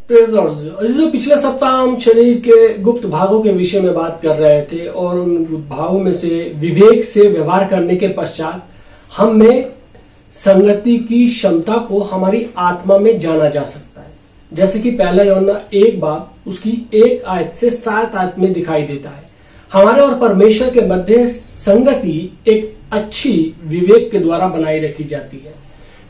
Praise Lord. जो पिछले सप्ताह हम शरीर के गुप्त भागों के विषय में बात कर रहे थे और उन गुप्त भागों में से विवेक से व्यवहार करने के पश्चात हम में संगति की क्षमता को हमारी आत्मा में जाना जा सकता है। जैसे कि पहला यूहन्ना 1 उसकी 1 आयत से 7 आयत में दिखाई देता है। हमारे और परमेश्वर के मध्य संगति एक अच्छी विवेक के द्वारा बनाई रखी जाती है।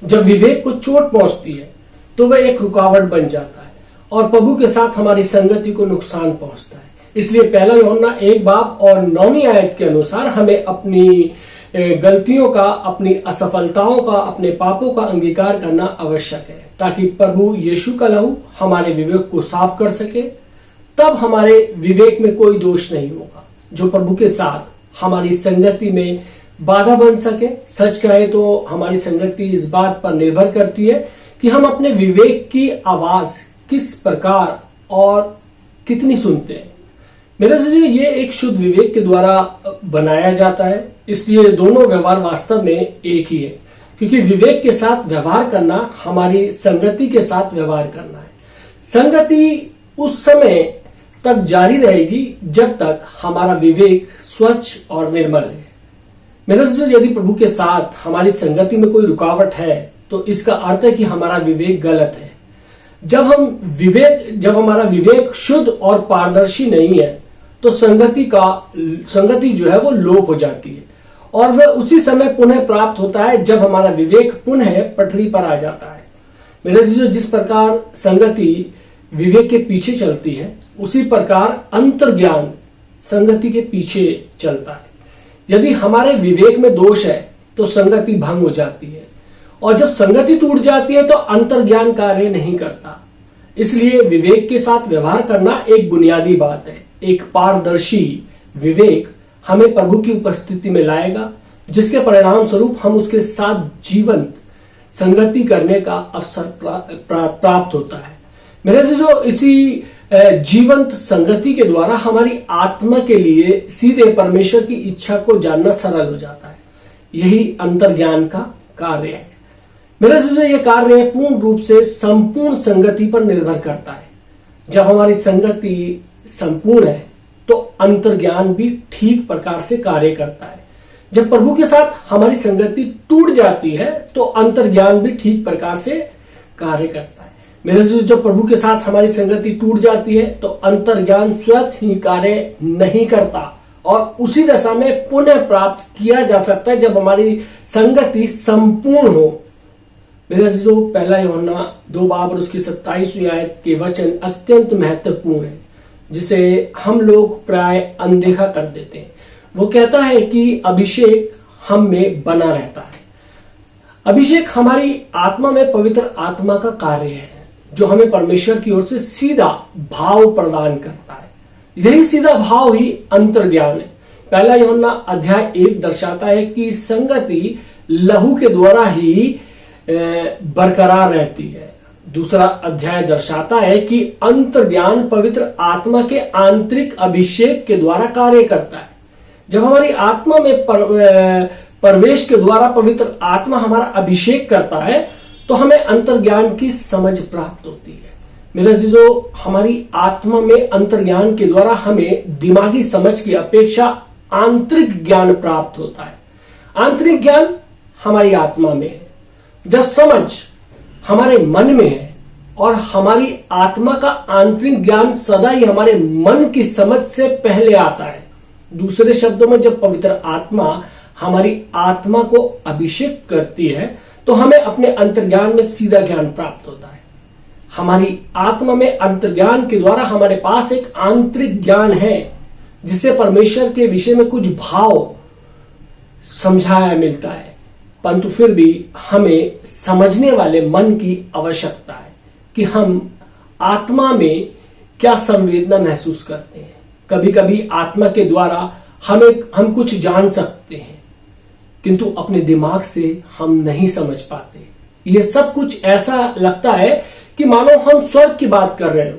जब विवेक को चोट पहुंचती है तो वह एक रुकावट बन जाता है और प्रभु के साथ हमारी संगति को नुकसान पहुंचता है। इसलिए पहला यूहन्ना 1 और 9 आयत के अनुसार हमें अपनी गलतियों का, अपनी असफलताओं का, अपने पापों का अंगीकार करना आवश्यक है ताकि प्रभु यीशु का लहू हमारे विवेक को साफ कर सके। तब हमारे विवेक में कोई दोष नहीं होगा जो प्रभु के साथ हमारी संगति में बाधा बन सके। सच कहे तो हमारी संगति इस बात पर निर्भर करती है कि हम अपने विवेक की आवाज किस प्रकार और कितनी सुनते हैं। मेरे से ये एक शुद्ध विवेक के द्वारा बनाया जाता है, इसलिए दोनों व्यवहार वास्तव में एक ही है, क्योंकि विवेक के साथ व्यवहार करना हमारी संगति के साथ व्यवहार करना है। संगति उस समय तक जारी रहेगी जब तक हमारा विवेक स्वच्छ और निर्मल है। मेरे से यदि प्रभु के साथ हमारी संगति में कोई रुकावट है तो इसका अर्थ है कि हमारा विवेक गलत है। जब हमारा विवेक शुद्ध और पारदर्शी नहीं है तो संगति जो है वो लोप हो जाती है और वह उसी समय पुनः प्राप्त होता है जब हमारा विवेक पुनः पटरी पर आ जाता है। मेरे जिस प्रकार संगति विवेक के पीछे चलती है उसी प्रकार अंतर्ज्ञान संगति के पीछे चलता है। यदि हमारे विवेक में दोष है तो संगति भंग हो जाती है और जब संगति टूट जाती है तो अंतर्ज्ञान कार्य नहीं करता। इसलिए विवेक के साथ व्यवहार करना एक बुनियादी बात है। एक पारदर्शी विवेक हमें प्रभु की उपस्थिति में लाएगा, जिसके परिणाम स्वरूप हम उसके साथ जीवंत संगति करने का अवसर प्राप्त होता है। मेरे जो इसी जीवंत संगति के द्वारा हमारी आत्मा के लिए सीधे परमेश्वर की इच्छा को जानना सरल हो जाता है। यही अंतर्ज्ञान का कार्य है। मेरे से जो ये कार्य है पूर्ण रूप से संपूर्ण संगति पर निर्भर करता है। जब हमारी संगति संपूर्ण है तो अंतर्ज्ञान भी ठीक प्रकार से कार्य करता है। जब प्रभु के साथ हमारी संगति टूट जाती है तो अंतर्ज्ञान भी ठीक प्रकार से कार्य करता है। मेरे से जब प्रभु के साथ हमारी संगति टूट जाती है तो अंतर्ज्ञान स्वयं ही कार्य नहीं करता और उसी दशा में पुनः प्राप्त किया जा सकता है जब हमारी संगति संपूर्ण हो। मेरे जो पहला यूहन्ना 2 और उसकी 27वीं आयत के वचन अत्यंत महत्वपूर्ण है, जिसे हम लोग प्राय अनदेखा कर देते हैं। वो कहता है कि अभिषेक हम में बना रहता है। अभिषेक हमारी आत्मा में पवित्र आत्मा का कार्य है जो हमें परमेश्वर की ओर से सीधा भाव प्रदान करता है। यही सीधा भाव ही अंतर्ज्ञान है। पहला यूहन्ना अध्याय 1 दर्शाता है कि संगति लहू के द्वारा ही बरकरार रहती है। दूसरा अध्याय दर्शाता है कि अंतर्ज्ञान पवित्र आत्मा के आंतरिक अभिषेक के द्वारा कार्य करता है। जब हमारी आत्मा में प्रवेश के द्वारा पवित्र आत्मा हमारा अभिषेक करता है तो हमें अंतर्ज्ञान की समझ प्राप्त होती है। मेरे अजीजों, हमारी आत्मा में अंतर्ज्ञान के द्वारा हमें दिमागी समझ की अपेक्षा आंतरिक ज्ञान प्राप्त होता है। आंतरिक ज्ञान हमारी आत्मा में है। जब समझ हमारे मन में है और हमारी आत्मा का आंतरिक ज्ञान सदा ही हमारे मन की समझ से पहले आता है। दूसरे शब्दों में जब पवित्र आत्मा हमारी आत्मा को अभिषेक करती है तो हमें अपने अंतर्ज्ञान में सीधा ज्ञान प्राप्त होता है। हमारी आत्मा में अंतर्ज्ञान के द्वारा हमारे पास एक आंतरिक ज्ञान है जिसे परमेश्वर के विषय में कुछ भाव समझाया मिलता है, परंतु फिर भी हमें समझने वाले मन की आवश्यकता है कि हम आत्मा में क्या संवेदना महसूस करते हैं। कभी कभी आत्मा के द्वारा हम कुछ जान सकते हैं किंतु अपने दिमाग से हम नहीं समझ पाते। ये सब कुछ ऐसा लगता है कि मानो हम स्वर्ग की बात कर रहे हो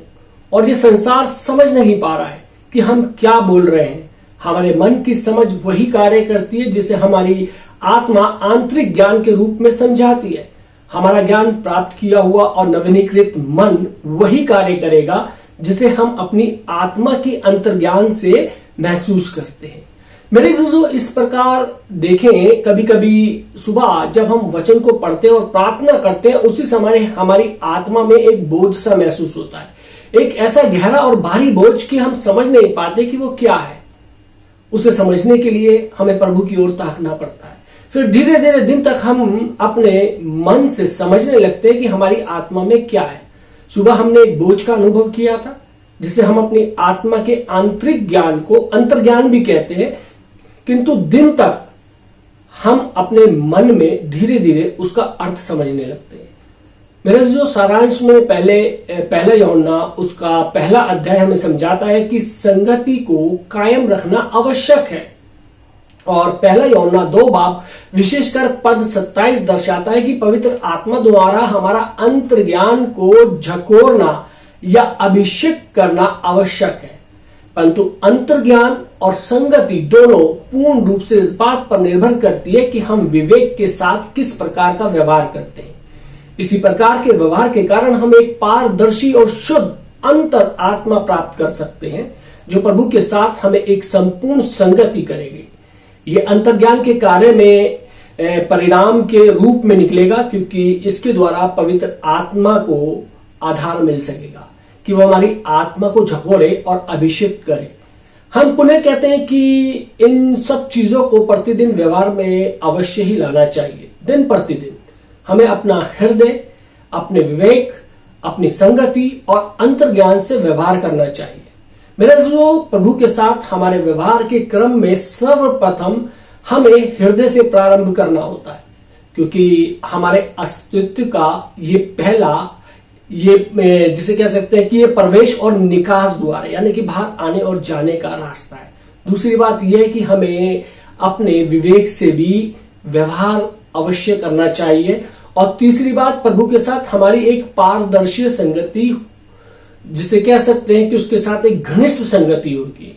और ये संसार समझ नहीं पा रहा है कि हम क्या बोल रहे हैं। हमारे मन की समझ वही कार्य करती है जिसे हमारी आत्मा आंतरिक ज्ञान के रूप में समझाती है। हमारा ज्ञान प्राप्त किया हुआ और नवीनीकृत मन वही कार्य करेगा जिसे हम अपनी आत्मा के अंतर्ज्ञान से महसूस करते हैं। मेरे दोस्तों, इस प्रकार देखें, कभी कभी सुबह जब हम वचन को पढ़ते हैं और प्रार्थना करते हैं, उसी समय हमारी आत्मा में एक बोझ सा महसूस होता है, एक ऐसा गहरा और भारी बोझ कि हम समझ नहीं पाते कि वो क्या है। उसे समझने के लिए हमें प्रभु की ओर ताकना पड़ता है। फिर धीरे धीरे दिन तक हम अपने मन से समझने लगते हैं कि हमारी आत्मा में क्या है। सुबह हमने एक बोझ का अनुभव किया था, जिसे हम अपनी आत्मा के आंतरिक ज्ञान को अंतर्ज्ञान भी कहते हैं, किंतु दिन तक हम अपने मन में धीरे धीरे उसका अर्थ समझने लगते हैं। मेरे जो सारांश में पहला यूहन्ना उसका पहला अध्याय हमें समझाता है कि संगति को कायम रखना आवश्यक है, और पहला यूहन्ना 2 बाब विशेषकर पद 27 दर्शाता है कि पवित्र आत्मा द्वारा हमारा अंतर्ज्ञान को झकोरना या अभिषेक करना आवश्यक है। परंतु अंतर्ज्ञान और संगति दोनों पूर्ण रूप से इस बात पर निर्भर करती है कि हम विवेक के साथ किस प्रकार का व्यवहार करते हैं। इसी प्रकार के व्यवहार के कारण हम एक पारदर्शी और शुद्ध अंतर आत्मा प्राप्त कर सकते हैं, जो प्रभु के साथ हमें एक संपूर्ण संगति करेगी। ये अंतर्ज्ञान के कार्य में परिणाम के रूप में निकलेगा, क्योंकि इसके द्वारा पवित्र आत्मा को आधार मिल सकेगा कि वो हमारी आत्मा को झकोरे और अभिषेक करे। हम पुनः कहते हैं कि इन सब चीजों को प्रतिदिन व्यवहार में अवश्य ही लाना चाहिए। दिन प्रतिदिन हमें अपना हृदय, अपने विवेक, अपनी संगति और अंतर्ज्ञान से व्यवहार करना चाहिए। मेरे जो प्रभु के साथ हमारे व्यवहार के क्रम में सर्वप्रथम हमें हृदय से प्रारंभ करना होता है, क्योंकि हमारे अस्तित्व का ये जिसे कह सकते हैं कि ये प्रवेश और निकास द्वार है, यानी कि बाहर आने और जाने का रास्ता है। दूसरी बात यह है कि हमें अपने विवेक से भी व्यवहार अवश्य करना चाहिए। और तीसरी बात, प्रभु के साथ हमारी एक पारदर्शी संगति, जिसे कह सकते हैं कि उसके साथ एक घनिष्ठ संगति होगी,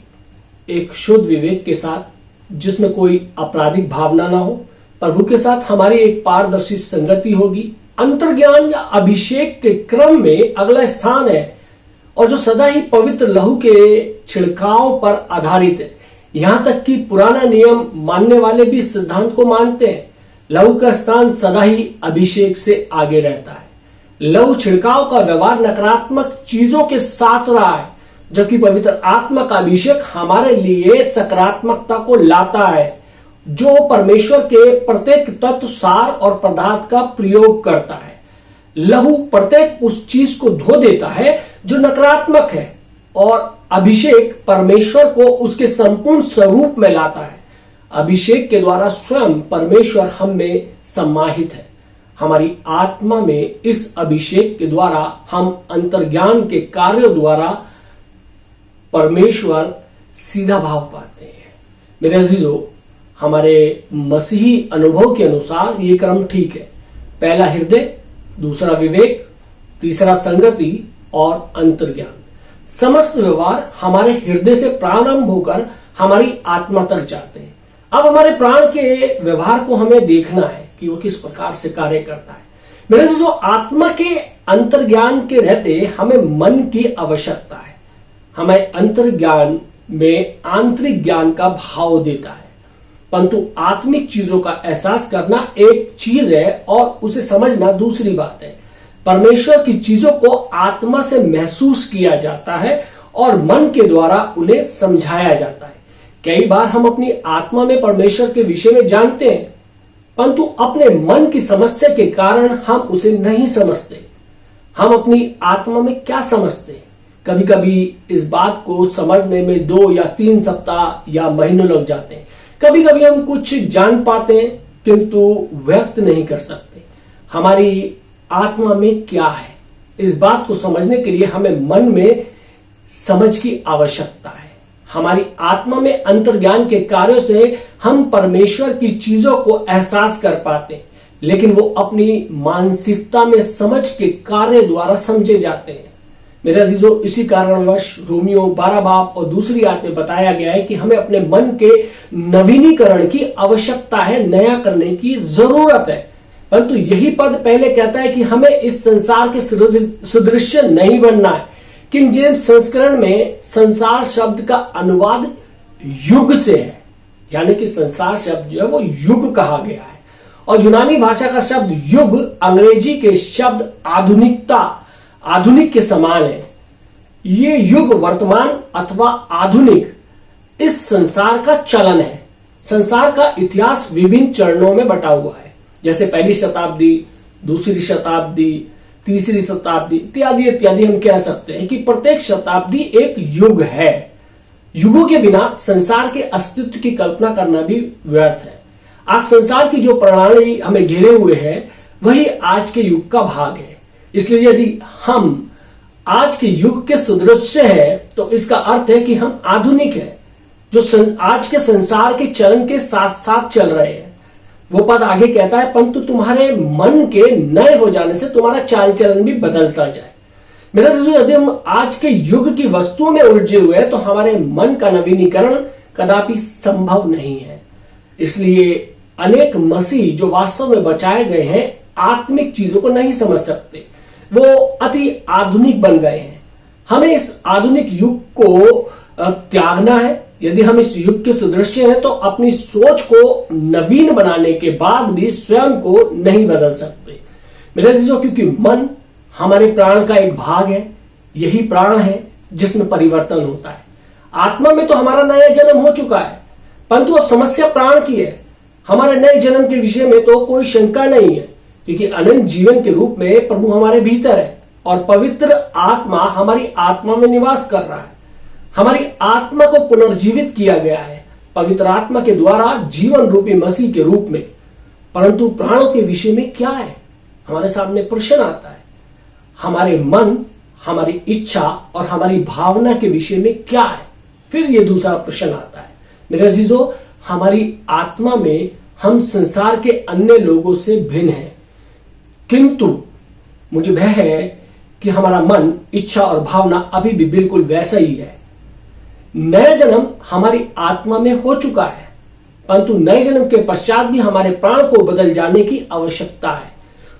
एक शुद्ध विवेक के साथ जिसमें कोई आपराधिक भावना ना हो। प्रभु के साथ हमारी एक पारदर्शी संगति होगी। अंतर्ज्ञान या अभिषेक के क्रम में अगला स्थान है, और जो सदा ही पवित्र लहू के छिड़काव पर आधारित है। यहां तक कि पुराना नियम मानने वाले भी इस सिद्धांत को मानते हैं। लहू का स्थान सदा ही अभिषेक से आगे रहता है। लहू छिड़काव का व्यवहार नकारात्मक चीजों के साथ रहा है, जबकि पवित्र आत्मा का अभिषेक हमारे लिए सकारात्मकता को लाता है, जो परमेश्वर के प्रत्येक तत्व, सार और पदार्थ का प्रयोग करता है। लहू प्रत्येक उस चीज को धो देता है जो नकारात्मक है, और अभिषेक परमेश्वर को उसके संपूर्ण स्वरूप में लाता है। अभिषेक के द्वारा स्वयं परमेश्वर हम में समाहित है। हमारी आत्मा में इस अभिषेक के द्वारा हम अंतर्ज्ञान के कार्यों द्वारा परमेश्वर सीधा भाव पाते हैं। मेरे अजीजों, हमारे मसीही अनुभव के अनुसार ये क्रम ठीक है। पहला हृदय, दूसरा विवेक, तीसरा संगति और अंतर्ज्ञान। समस्त व्यवहार हमारे हृदय से प्रारंभ होकर हमारी आत्मा तक जाते हैं। अब हमारे प्राण के व्यवहार को हमें देखना है कि वो किस प्रकार से कार्य करता है। मेरे दोस्तों, आत्मा के अंतर्ज्ञान के रहते हमें मन की आवश्यकता है। हमें अंतर्ज्ञान में आंतरिक ज्ञान का भाव देता है, परंतु आत्मिक चीजों का एहसास करना एक चीज है और उसे समझना दूसरी बात है। परमेश्वर की चीजों को आत्मा से महसूस किया जाता है और मन के द्वारा उन्हें समझाया जाता है। कई बार हम अपनी आत्मा में परमेश्वर के विषय में जानते हैं, परंतु अपने मन की समस्या के कारण हम उसे नहीं समझते। हम अपनी आत्मा में क्या समझते हैं? कभी कभी इस बात को समझने में 2 या 3 सप्ताह या महीनों लग जाते हैं। कभी कभी हम कुछ जान पाते हैं किंतु व्यक्त नहीं कर सकते। हमारी आत्मा में क्या है, इस बात को समझने के लिए हमें मन में समझ की आवश्यकता है। हमारी आत्मा में अंतर्ज्ञान के कार्यों से हम परमेश्वर की चीजों को एहसास कर पाते हैं, लेकिन वो अपनी मानसिकता में समझ के कार्य द्वारा समझे जाते हैं। मेरे अजीजों, इसी कारणवश रोमियो 12 बाब और दूसरी आयत में बताया गया है कि हमें अपने मन के नवीनीकरण की आवश्यकता है, नया करने की जरूरत है। परंतु यही पद पहले कहता है कि हमें इस संसार के सदृश्य नहीं बनना है। किंग जेम्स संस्करण में संसार शब्द का अनुवाद युग से है, यानी कि संसार शब्द जो है वो युग कहा गया है। और यूनानी भाषा का शब्द युग अंग्रेजी के शब्द आधुनिक के समान है। ये युग वर्तमान अथवा आधुनिक इस संसार का चलन है। संसार का इतिहास विभिन्न चरणों में बटा हुआ है, जैसे पहली शताब्दी, दूसरी शताब्दी, तीसरी शताब्दी इत्यादि इत्यादि। हम कह सकते हैं कि प्रत्येक शताब्दी एक युग है। युगों के बिना संसार के अस्तित्व की कल्पना करना भी व्यर्थ है। आज संसार की जो प्रणाली हमें घेरे हुए है वही आज के युग का भाग है। इसलिए यदि हम आज के युग के सदृश्य है तो इसका अर्थ है कि हम आधुनिक है, जो आज के संसार के चलन के साथ साथ चल रहे हैं। वो पद आगे कहता है, परंतु तुम्हारे मन के नए हो जाने से तुम्हारा चाल चलन भी बदलता जाए। मेरा दोस्तों, यदि हम आज के युग की वस्तुओं में उलझे हुए हैं तो हमारे मन का नवीनीकरण कदापि संभव नहीं है। इसलिए अनेक मसीह जो वास्तव में बचाए गए हैं आत्मिक चीजों को नहीं समझ सकते, वो अति आधुनिक बन गए हैं। हमें इस आधुनिक युग को त्यागना है। यदि हम इस युग के सदृश्य हैं तो अपनी सोच को नवीन बनाने के बाद भी स्वयं को नहीं बदल सकते मेरे दोस्तों, क्योंकि मन हमारे प्राण का एक भाग है। यही प्राण है जिसमें परिवर्तन होता है। आत्मा में तो हमारा नया जन्म हो चुका है, परंतु अब समस्या प्राण की है। हमारे नए जन्म के विषय में तो कोई शंका नहीं है, क्योंकि अनंत जीवन के रूप में प्रभु हमारे भीतर है और पवित्र आत्मा हमारी आत्मा में निवास कर रहा है। हमारी आत्मा को पुनर्जीवित किया गया है पवित्र आत्मा के द्वारा जीवन रूपी मसीह के रूप में। परंतु प्राणों के विषय में क्या है? हमारे सामने प्रश्न आता है। हमारे मन, हमारी इच्छा और हमारी भावना के विषय में क्या है? फिर ये दूसरा प्रश्न आता है। मेरे अजीजों, हमारी आत्मा में हम संसार के अन्य लोगों से भिन्न हैं, किंतु मुझे भय है कि हमारा मन, इच्छा और भावना अभी भी बिल्कुल वैसा ही है। नया जन्म हमारी आत्मा में हो चुका है, परंतु नए जन्म के पश्चात भी हमारे प्राण को बदल जाने की आवश्यकता है।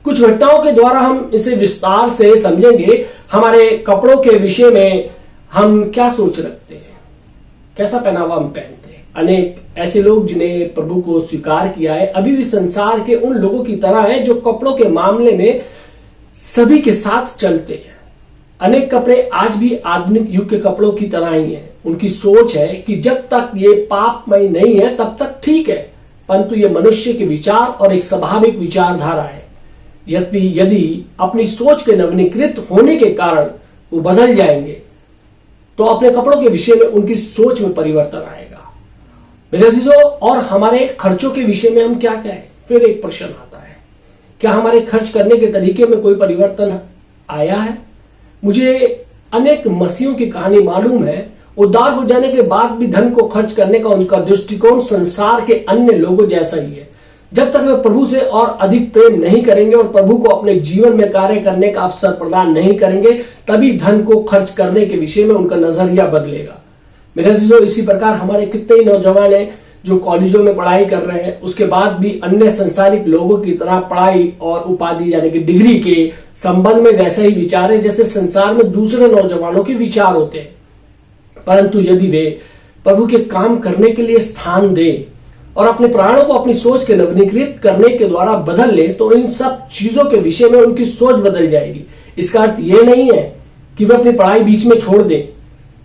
कुछ घटनाओं के द्वारा हम इसे विस्तार से समझेंगे। हमारे कपड़ों के विषय में हम क्या सोच रखते हैं, कैसा पहनावा हम पहनते हैं। अनेक ऐसे लोग जिन्हें प्रभु को स्वीकार किया है अभी भी संसार के उन लोगों की तरह हैं जो कपड़ों के मामले में सभी के साथ चलते हैं। अनेक कपड़े आज भी आधुनिक युग के कपड़ों की तरह ही हैं। उनकी सोच है कि जब तक ये पापमय नहीं है तब तक ठीक है, परंतु ये मनुष्य के विचार और एक स्वाभाविक विचारधारा है। यदि अपनी सोच के नवीनीकृत होने के कारण वो बदल जाएंगे तो अपने कपड़ों के विषय में उनकी सोच में परिवर्तन आएगा। मेरे अजीजों, और हमारे खर्चों के विषय में हम क्या कहें? फिर एक प्रश्न आता है, क्या हमारे खर्च करने के तरीके में कोई परिवर्तन आया है? मुझे अनेक मसीहों की कहानी मालूम है। उद्धार हो जाने के बाद भी धन को खर्च करने का उनका दृष्टिकोण संसार के अन्य लोगों जैसा ही है। जब तक वे प्रभु से और अधिक प्रेम नहीं करेंगे और प्रभु को अपने जीवन में कार्य करने का अवसर प्रदान नहीं करेंगे, तभी धन को खर्च करने के विषय में उनका नजरिया बदलेगा। मेरे अजीजों, इसी प्रकार हमारे कितने ही नौजवान हैं जो कॉलेजों में पढ़ाई कर रहे हैं, उसके बाद भी अन्य संसारिक लोगों की तरह पढ़ाई और उपाधि यानी कि डिग्री के संबंध में वैसा ही विचार है जैसे संसार में दूसरे नौजवानों के विचार होते हैं। परंतु यदि वे प्रभु के काम करने के लिए स्थान दे और अपने प्राणों को अपनी सोच के नवीनीकृत करने के द्वारा बदल ले तो इन सब चीजों के विषय में उनकी सोच बदल जाएगी। इसका अर्थ यह नहीं है कि वे अपनी पढ़ाई बीच में छोड़ दें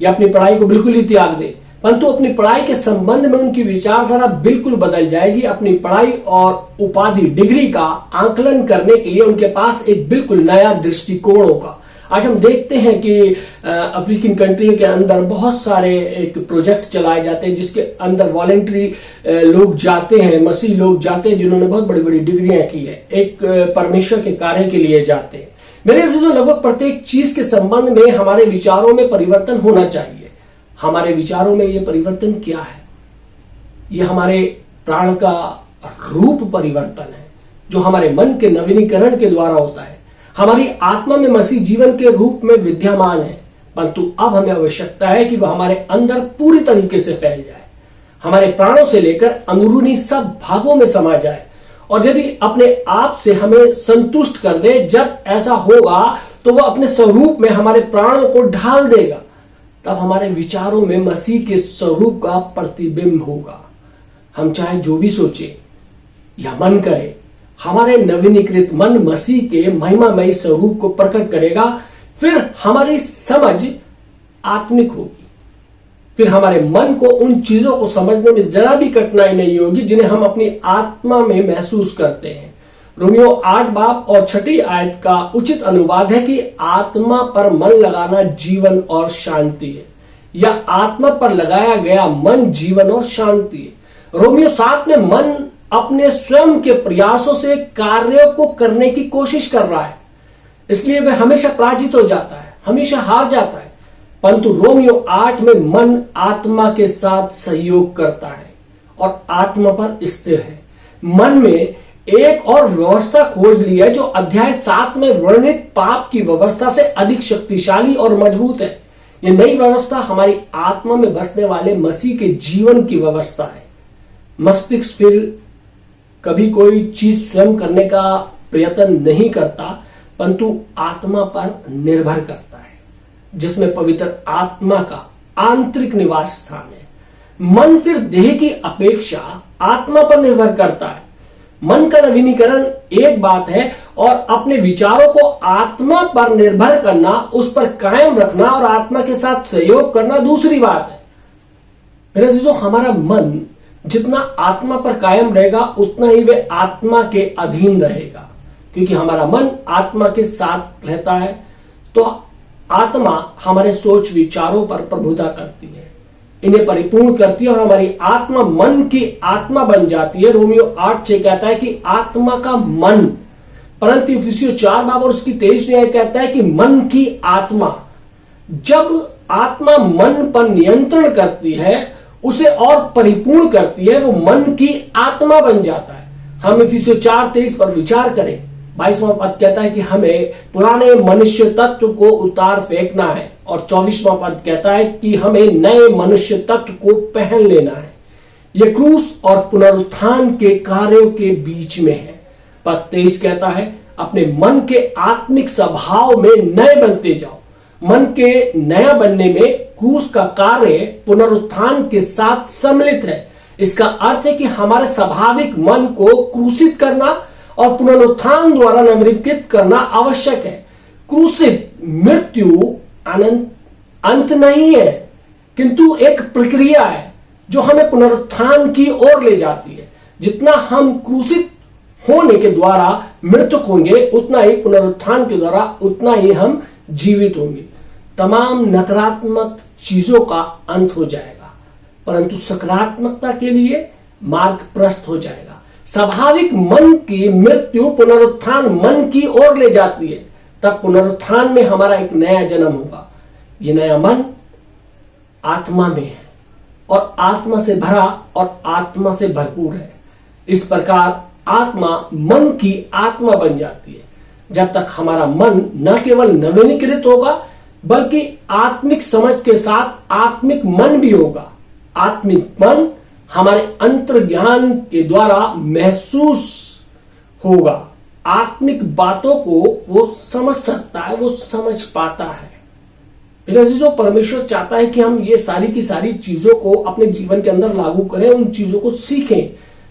या अपनी पढ़ाई को बिल्कुल ही त्याग दें, परंतु अपनी पढ़ाई के संबंध में उनकी विचारधारा बिल्कुल बदल जाएगी। अपनी पढ़ाई और उपाधि डिग्री का आंकलन करने के लिए उनके पास एक बिल्कुल नया दृष्टिकोण होगा। आज हम देखते हैं कि अफ्रीकन कंट्री के अंदर बहुत सारे एक प्रोजेक्ट चलाए जाते हैं जिसके अंदर वॉलेंट्री लोग जाते हैं, मसीह लोग जाते हैं जिन्होंने बहुत बड़ी बड़ी डिग्रियां की है, एक परमेश्वर के कार्य के लिए जाते हैं। मेरे अजीजों, लगभग प्रत्येक चीज के संबंध में हमारे विचारों में परिवर्तन होना चाहिए। हमारे विचारों में ये परिवर्तन क्या है? ये हमारे प्राण का रूप परिवर्तन है जो हमारे मन के नवीनीकरण के द्वारा होता है। हमारी आत्मा में मसीह जीवन के रूप में विद्यमान है, परंतु अब हमें आवश्यकता है कि वह हमारे अंदर पूरी तरीके से फैल जाए, हमारे प्राणों से लेकर अंदरूनी सब भागों में समा जाए और यदि अपने आप से हमें संतुष्ट कर दे, जब ऐसा होगा तो वह अपने स्वरूप में हमारे प्राणों को ढाल देगा। तब हमारे विचारों में मसीह के स्वरूप का प्रतिबिंब होगा। हम चाहे जो भी सोचे या मन करे, हमारे नवीनीकृत मन मसीह के महिमामयी स्वरूप को प्रकट करेगा। फिर हमारी समझ आत्मिक होगी। फिर हमारे मन को उन चीजों को समझने में जरा भी कठिनाई नहीं होगी जिन्हें हम अपनी आत्मा में महसूस करते हैं। रोमियो 8 बाब और 6 आयत का उचित अनुवाद है कि आत्मा पर मन लगाना जीवन और शांति है, या आत्मा पर लगाया गया मन जीवन और शांति है। रोमियो 7 में मन अपने स्वयं के प्रयासों से कार्यों को करने की कोशिश कर रहा है, इसलिए वह हमेशा पराजित हो जाता है, हमेशा हार जाता है। परंतु रोमियो 8 में मन आत्मा के साथ सहयोग करता है और आत्मा पर स्थिर है। मन में एक और व्यवस्था खोज ली है जो अध्याय 7 में वर्णित पाप की व्यवस्था से अधिक शक्तिशाली और मजबूत है। यह नई व्यवस्था हमारी आत्मा में बसने वाले मसीह के जीवन की व्यवस्था है। मस्तिष्क फिर कभी कोई चीज स्वयं करने का प्रयत्न नहीं करता, परंतु आत्मा पर निर्भर करता है, जिसमें पवित्र आत्मा का आंतरिक निवास स्थान है। मन फिर देह की अपेक्षा आत्मा पर निर्भर करता है। मन का नवीनीकरण एक बात है और अपने विचारों को आत्मा पर निर्भर करना, उस पर कायम रखना और आत्मा के साथ सहयोग करना दूसरी बात है। मेरे अजीजों, हमारा मन जितना आत्मा पर कायम रहेगा उतना ही वे आत्मा के अधीन रहेगा, क्योंकि हमारा मन आत्मा के साथ रहता है तो आत्मा हमारे सोच विचारों पर प्रभुता करती है, इन्हें परिपूर्ण करती है और हमारी आत्मा मन की आत्मा बन जाती है। रोमियो 8:6 कहता है कि आत्मा का मन, परंतु इफिसियों 4 बाब और उसकी 23वीं आयत कहता है कि मन की आत्मा। जब आत्मा मन पर नियंत्रण करती है, उसे और परिपूर्ण करती है, वो मन की आत्मा बन जाता है। हम इफिसियों 4:23 पर विचार करें। 22वां पद कहता है कि हमें पुराने मनुष्य तत्व को उतार फेंकना है, और 24वां पद कहता है कि हमें नए मनुष्य तत्व को पहन लेना है। यह क्रूस और पुनरुत्थान के कार्यों के बीच में है। पद 23 कहता है अपने मन के आत्मिक स्वभाव में नए बनते जाओ। मन के नया बनने में क्रूस का कार्य पुनरुत्थान के साथ सम्मिलित है। इसका अर्थ है कि हमारे स्वाभाविक मन को क्रूसित करना और पुनरुत्थान द्वारा नवीनीकृत करना आवश्यक है। क्रूसित मृत्यु अंत नहीं है, किंतु एक प्रक्रिया है जो हमें पुनरुत्थान की ओर ले जाती है। जितना हम क्रूसित होने के द्वारा मृतक होंगे, उतना ही पुनरुत्थान के द्वारा उतना ही हम जीवित होंगे। तमाम नकारात्मक चीजों का अंत हो जाएगा, परंतु सकारात्मकता के लिए मार्ग प्रशस्त हो जाएगा। स्वाभाविक मन की मृत्यु पुनरुत्थान मन की ओर ले जाती है। तब पुनरुत्थान में हमारा एक नया जन्म होगा। ये नया मन आत्मा में है और आत्मा से भरा और आत्मा से भरपूर है। इस प्रकार आत्मा मन की आत्मा बन जाती है। जब तक हमारा मन न केवल नवीनीकृत होगा, बल्कि आत्मिक समझ के साथ आत्मिक मन भी होगा। आत्मिक मन हमारे अंतर्ज्ञान के द्वारा महसूस होगा। आत्मिक बातों को वो समझ सकता है, वो समझ पाता है। जो परमेश्वर चाहता है कि हम ये सारी की सारी चीजों को अपने जीवन के अंदर लागू करें, उन चीजों को सीखें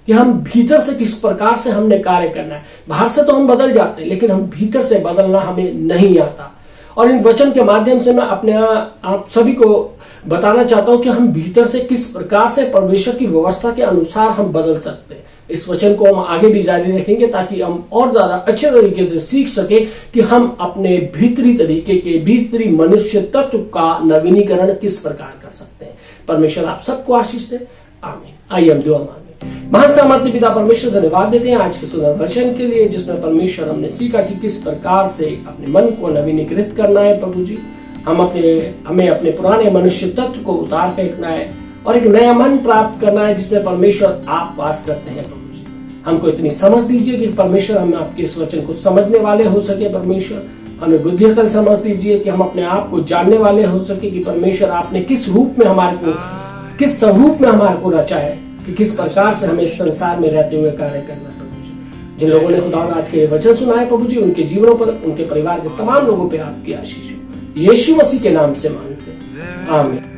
कि हम भीतर से किस प्रकार से हमने कार्य करना है। बाहर से तो हम बदल जाते हैं, लेकिन हम भीतर से बदलना हमें नहीं आता। और इन वचन के माध्यम से मैं अपने आप सभी को बताना चाहता हूं कि हम भीतर से किस प्रकार से परमेश्वर की व्यवस्था के अनुसार हम बदल सकते हैं। इस वचन को हम आगे भी जारी रखेंगे ताकि हम और ज्यादा अच्छे तरीके से सीख सके कि हम अपने भीतरी तरीके के भीतरी मनुष्य तत्व का नवीनीकरण किस प्रकार कर सकते हैं। परमेश्वर आप सबको आशीष दे। आमीन। आइए हम दुआ मांगे। महान सामर्थ्य पिता परमेश्वर, धन्यवाद देते हैं आज के सुंदर वचन के लिए, जिसमें परमेश्वर हमने सीखा कि किस प्रकार से अपने मन को नवीनीकृत करना है। प्रभु जी, हमें अपने पुराने मनुष्य तत्व को उतार फेंकना है और एक नया मन प्राप्त करना है, जिसमें परमेश्वर आप वास करते हैं। प्रभु जी, हमको इतनी समझ दीजिए कि परमेश्वर हम आपके इस वचन को समझने वाले हो सके। परमेश्वर, हमें बुद्धि अकल समझ दीजिए कि हम अपने आप को जानने वाले हो सके कि परमेश्वर आपने किस रूप में हमारे को, किस स्वरूप में हमारे को रचा है, कि किस प्रकार से हमें इस संसार में रहते हुए कार्य करना। प्रभु जी, जिन लोगों ने खुदा आज के वचन सुना है प्रभु जी, उनके जीवनों पर, उनके परिवार के तमाम लोगों पे आपकी आशीष हो, यीशु मसीह के नाम से मांगते हैं, आमीन।